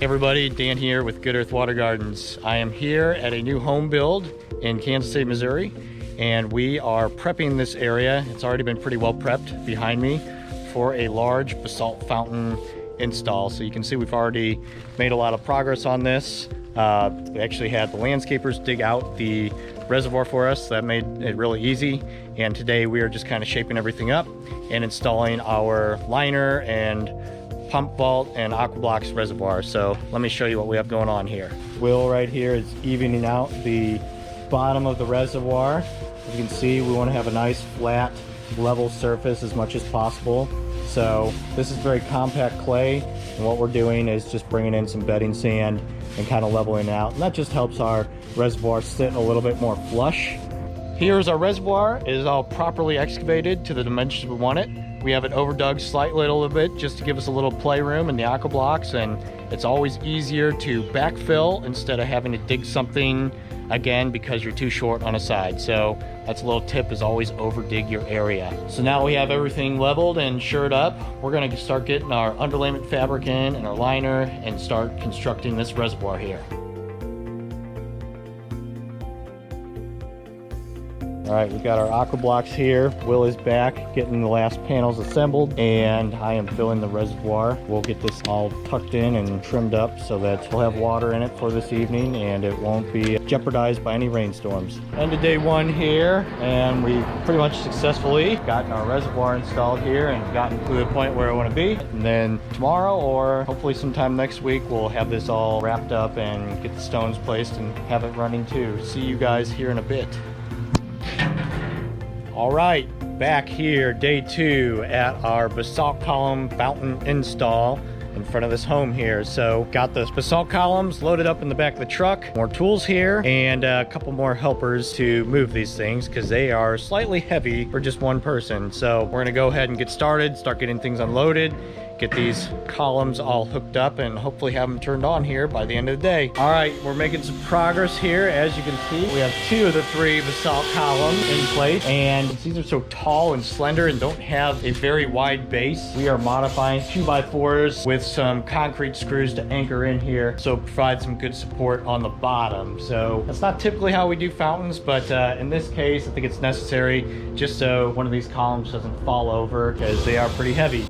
Hey everybody, Dan here with Good Earth Water Gardens. I am here at a new home build in Kansas City, Missouri, and we are prepping this area. It's already been pretty well prepped behind me for a large basalt fountain install. So you can see we've already made a lot of progress on this. We actually had the landscapers dig out the reservoir for us. That made it really easy. And today we are just kind of shaping everything up and installing our liner and pump vault and aqua blocks reservoir. So let me show you what we have going on here. Will right here is evening out the bottom of the reservoir. As you can see, we want to have a nice flat level surface as much as possible. So this is very compact clay, and what we're doing is just bringing in some bedding sand and kind of leveling out, and that just helps our reservoir sit a little bit more flush. Here's our reservoir. It is all properly excavated to the dimensions we want it. We have it overdug slightly a little bit just to give us a little playroom in the aqua blocks, and it's always easier to backfill instead of having to dig something again because you're too short on a side. So that's a little tip, is always over dig your area. So now we have everything leveled and shored up. We're gonna start getting our underlayment fabric in and our liner and start constructing this reservoir here. All right, we've got our aqua blocks here. Will is back getting the last panels assembled, and I am filling the reservoir. We'll get this all tucked in and trimmed up so that we'll have water in it for this evening and it won't be jeopardized by any rainstorms. End of day one here, and we pretty much successfully gotten our reservoir installed here and gotten to the point where I want to be. And then tomorrow, or hopefully sometime next week, we'll have this all wrapped up and get the stones placed and have it running too. See you guys here in a bit. All right, back here, day two at our basalt column fountain install in front of this home here. So got the basalt columns loaded up in the back of the truck, more tools here, and a couple more helpers to move these things because they are slightly heavy for just one person. So we're gonna go ahead and get started, start getting things unloaded, get these columns all hooked up, and hopefully have them turned on here by the end of the day. All right, we're making some progress here. As you can see, we have 2 of the 3 basalt columns in place, and these are so tall and slender and don't have a very wide base. We are modifying 2x4s with some concrete screws to anchor in here, so provide some good support on the bottom. So that's not typically how we do fountains, but in this case, I think it's necessary just so one of these columns doesn't fall over because they are pretty heavy.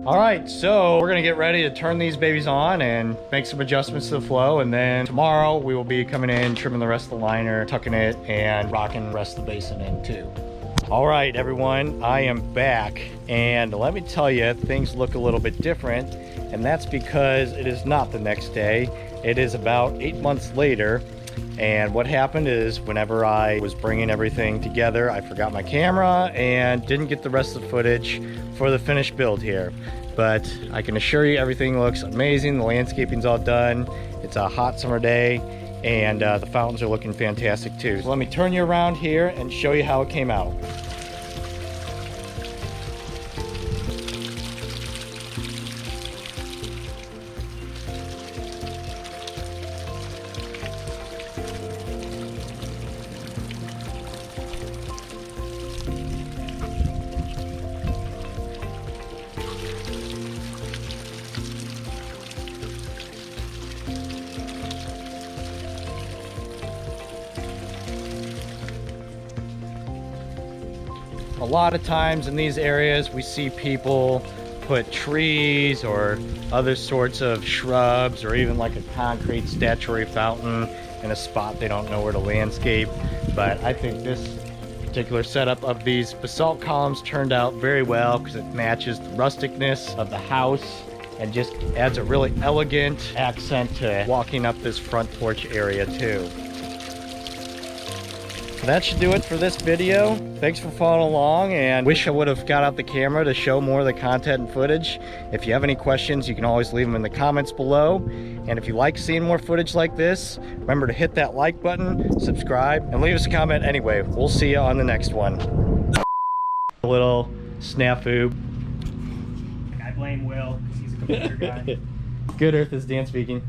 All right, so we're gonna get ready to turn these babies on and make some adjustments to the flow, and then tomorrow we will be coming in, trimming the rest of the liner, tucking it, and rocking the rest of the basin in too. All right, everyone, I am back, and let me tell you, things look a little bit different, and that's because it is not the next day. It is about 8 months later. And what happened is, whenever I was bringing everything together, I forgot my camera and didn't get the rest of the footage for the finished build here. But I can assure you everything looks amazing. The landscaping's all done. It's a hot summer day, and the fountains are looking fantastic too. So let me turn you around here and show you how it came out. A lot of times in these areas we see people put trees or other sorts of shrubs or even like a concrete statuary fountain in a spot they don't know where to landscape. But I think this particular setup of these basalt columns turned out very well because it matches the rusticness of the house and just adds a really elegant accent to walking up this front porch area too. That should do it for this video. Thanks for following along, and wish I would have got out the camera to show more of the content and footage. If you have any questions, you can always leave them in the comments below. And if you like seeing more footage like this, remember to hit that like button, subscribe, and leave us a comment anyway. We'll see you on the next one. A little snafu. I blame Will, because he's a computer guy. Good Earth is Dan speaking.